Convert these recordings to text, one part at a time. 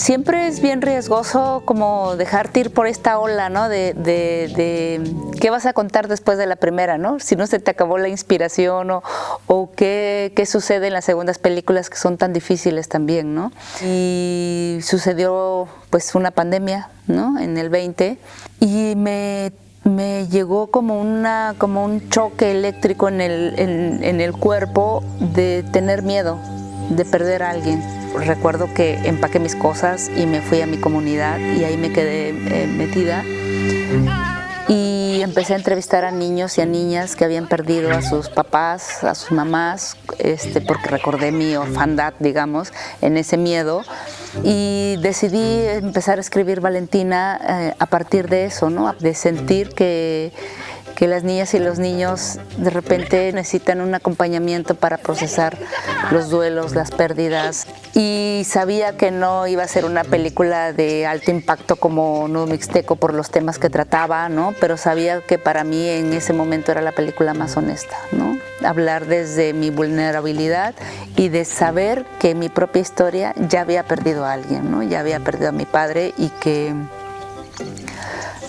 Siempre es bien riesgoso como dejarte ir por esta ola, ¿no? De qué vas a contar después de la primera, ¿no? Si no se te acabó la inspiración o qué sucede en las segundas películas que son tan difíciles también, ¿no? Y sucedió pues una pandemia, ¿no? En el 20 y me llegó como un choque eléctrico en el cuerpo de tener miedo de perder a alguien. Recuerdo que empaqué mis cosas y me fui a mi comunidad y ahí me quedé metida y empecé a entrevistar a niños y a niñas que habían perdido a sus papás, a sus mamás, porque recordé mi orfandad, digamos, en ese miedo, y decidí empezar a escribir Valentina a partir de eso, ¿no? De sentir que las niñas y los niños de repente necesitan un acompañamiento para procesar los duelos, las pérdidas. Y sabía que no iba a ser una película de alto impacto como Nudo Mixteco por los temas que trataba, ¿no? Pero sabía que para mí en ese momento era la película más honesta, ¿no? Hablar desde mi vulnerabilidad y de saber que mi propia historia ya había perdido a alguien, ¿no? Ya había perdido a mi padre y que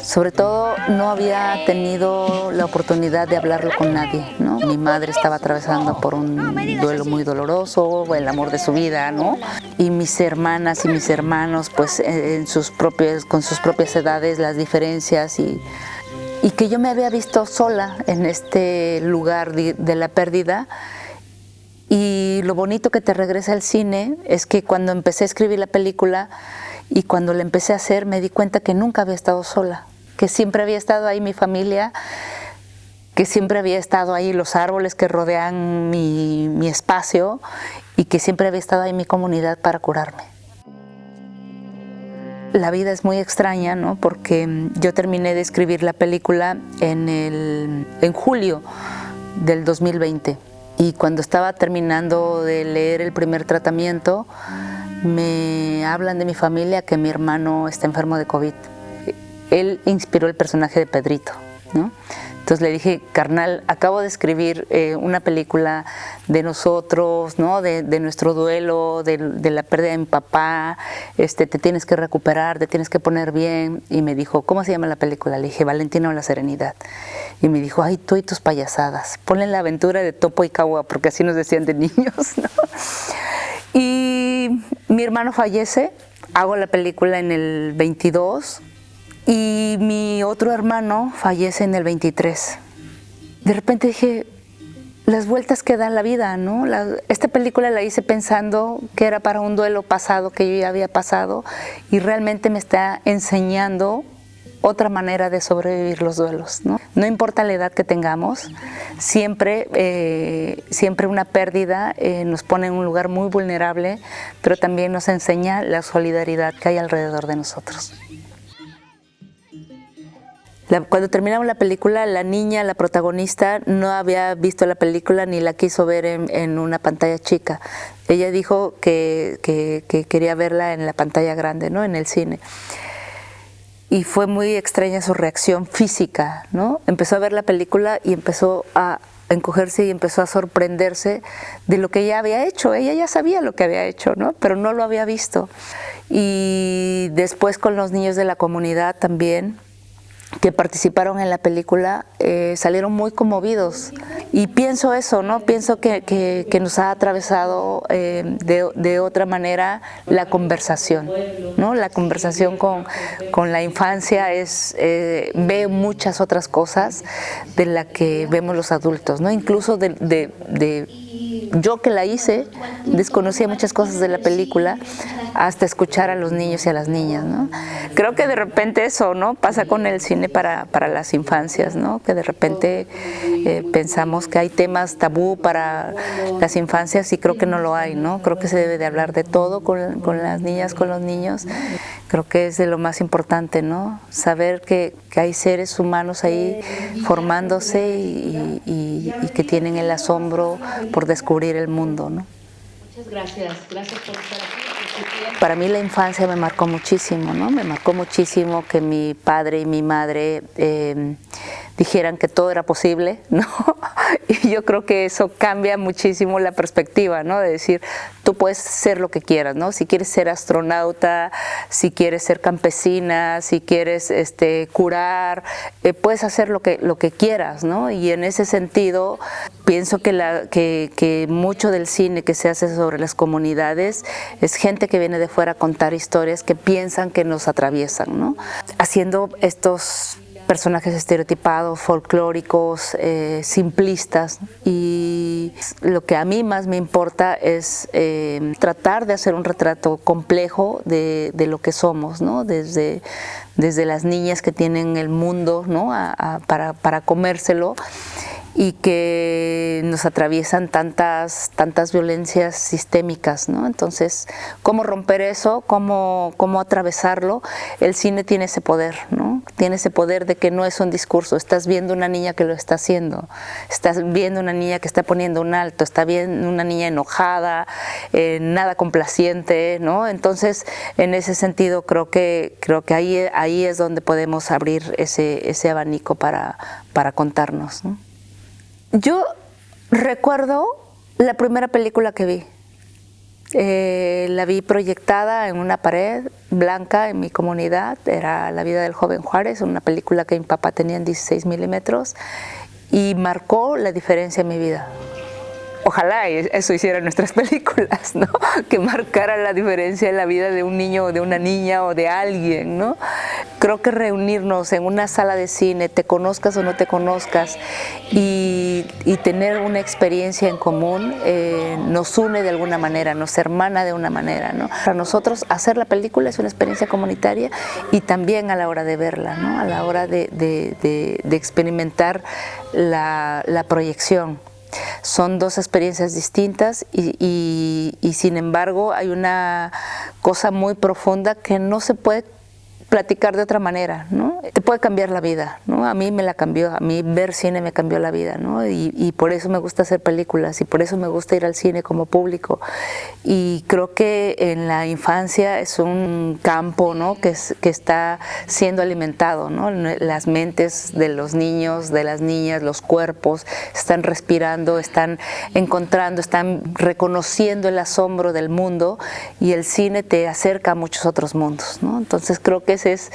sobre todo no había tenido la oportunidad de hablarlo con nadie, ¿no? Mi madre estaba atravesando por un duelo muy doloroso, el amor de su vida, ¿no? Y mis hermanas y mis hermanos, pues con sus propias edades, las diferencias y que yo me había visto sola en este lugar de la pérdida. Y lo bonito que te regresa al cine es que cuando empecé a escribir la película y cuando la empecé a hacer me di cuenta que nunca había estado sola, que siempre había estado ahí mi familia, que siempre había estado ahí los árboles que rodean mi espacio y que siempre había estado ahí mi comunidad para curarme. La vida es muy extraña, ¿no? Porque yo terminé de escribir la película en julio del 2020 y cuando estaba terminando de leer el primer tratamiento me hablan de mi familia que mi hermano está enfermo de COVID. Él inspiró el personaje de Pedrito, ¿no? Entonces le dije, carnal, acabo de escribir una película de nosotros, ¿no? De nuestro duelo, de la pérdida de mi papá, te tienes que recuperar, te tienes que poner bien. Y me dijo, ¿cómo se llama la película? Le dije, Valentina o la Serenidad. Y me dijo, ay, tú y tus payasadas, ponle la aventura de Topo y Cagua, porque así nos decían de niños, ¿no? Y mi hermano fallece, hago la película en el 22, y mi otro hermano fallece en el 23. De repente dije, las vueltas que da la vida, ¿no? Esta película la hice pensando que era para un duelo pasado que yo ya había pasado y realmente me está enseñando otra manera de sobrevivir los duelos, ¿no? No importa la edad que tengamos, siempre una pérdida nos pone en un lugar muy vulnerable, pero también nos enseña la solidaridad que hay alrededor de nosotros. Cuando terminamos la película, la niña, la protagonista, no había visto la película ni la quiso ver en una pantalla chica. Ella dijo que quería verla en la pantalla grande, ¿no? En el cine. Y fue muy extraña su reacción física, ¿no? Empezó a ver la película y empezó a encogerse y empezó a sorprenderse de lo que ella había hecho. Ella ya sabía lo que había hecho, ¿no? Pero no lo había visto. Y después con los niños de la comunidad también, que participaron en la película, salieron muy conmovidos. Y pienso eso, ¿no? Pienso que nos ha atravesado de otra manera la conversación, ¿no? La conversación con la infancia ve muchas otras cosas de las que vemos los adultos, ¿no? Incluso yo que la hice, desconocía muchas cosas de la película hasta escuchar a los niños y a las niñas, ¿no? Creo que de repente eso, ¿no? Pasa con el cine para las infancias, ¿no? Que de repente pensamos que hay temas tabú para las infancias y creo que no lo hay, ¿no? Creo que se debe de hablar de todo con las niñas, con los niños. Creo que es de lo más importante, ¿no? Saber que hay seres humanos ahí formándose y que tienen el asombro por descubrir el mundo, ¿no? Muchas gracias. Gracias por estar aquí. Para mí la infancia me marcó muchísimo, ¿no? Me marcó muchísimo que mi padre y mi madre dijeran que todo era posible, ¿no? Y yo creo que eso cambia muchísimo la perspectiva, ¿no? De decir, tú puedes ser lo que quieras, ¿no? Si quieres ser astronauta, si quieres ser campesina, si quieres curar, puedes hacer lo que quieras, ¿no? Y en ese sentido, pienso que mucho del cine que se hace sobre las comunidades es gente que viene de fuera a contar historias que piensan que nos atraviesan, ¿no? Haciendo estos personajes estereotipados, folclóricos, simplistas, y lo que a mí más me importa es tratar de hacer un retrato complejo de lo que somos, ¿no? Desde las niñas que tienen el mundo, ¿no? para comérselo, y que nos atraviesan tantas violencias sistémicas, ¿no? Entonces, ¿cómo romper eso? ¿Cómo atravesarlo? El cine tiene ese poder, ¿no? Tiene ese poder de que no es un discurso, estás viendo una niña que lo está haciendo, estás viendo una niña que está poniendo un alto, está viendo una niña enojada, nada complaciente, ¿no? Entonces, en ese sentido, creo que ahí es donde podemos abrir ese abanico para contarnos, ¿no? Yo recuerdo la primera película que vi. La vi proyectada en una pared blanca en mi comunidad. Era La vida del joven Juárez, una película que mi papá tenía en 16 milímetros y marcó la diferencia en mi vida. Ojalá eso hicieran nuestras películas, ¿no? Que marcara la diferencia en la vida de un niño o de una niña o de alguien, ¿no? Creo que reunirnos en una sala de cine, te conozcas o no te conozcas, y tener una experiencia en común nos une de alguna manera, nos hermana de una manera, ¿no? Para nosotros hacer la película es una experiencia comunitaria, y también a la hora de verla, ¿no? A la hora de experimentar la proyección. Son dos experiencias distintas y sin embargo hay una cosa muy profunda que no se puede platicar de otra manera, ¿no? Te puede cambiar la vida, ¿no? A mí me la cambió, a mí ver cine me cambió la vida, ¿no? Y por eso me gusta hacer películas, y por eso me gusta ir al cine como público. Y creo que en la infancia es un campo, ¿no? que está siendo alimentado, ¿no? Las mentes de los niños, de las niñas, los cuerpos están respirando, están encontrando, están reconociendo el asombro del mundo, y el cine te acerca a muchos otros mundos, ¿no? Entonces creo que ese es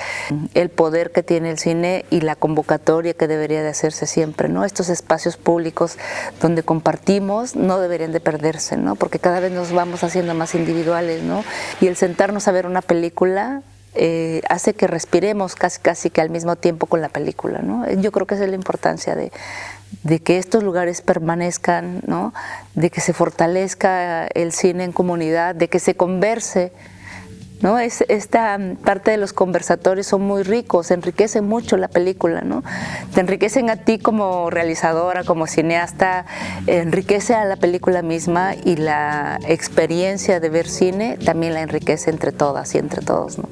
el poder que tiene el cine y la convocatoria que debería de hacerse siempre, ¿no? Estos espacios públicos donde compartimos no deberían de perderse, ¿no? Porque cada vez nos vamos haciendo más individuales, ¿no? Y el sentarnos a ver una película hace que respiremos casi que al mismo tiempo con la película, ¿no? Yo creo que esa es la importancia de que estos lugares permanezcan, ¿no? De que se fortalezca el cine en comunidad, de que se converse, ¿no? Esta parte de los conversatorios son muy ricos, enriquecen mucho la película, ¿no? Te enriquecen a ti como realizadora, como cineasta, enriquece a la película misma, y la experiencia de ver cine también la enriquece entre todas y entre todos, ¿no?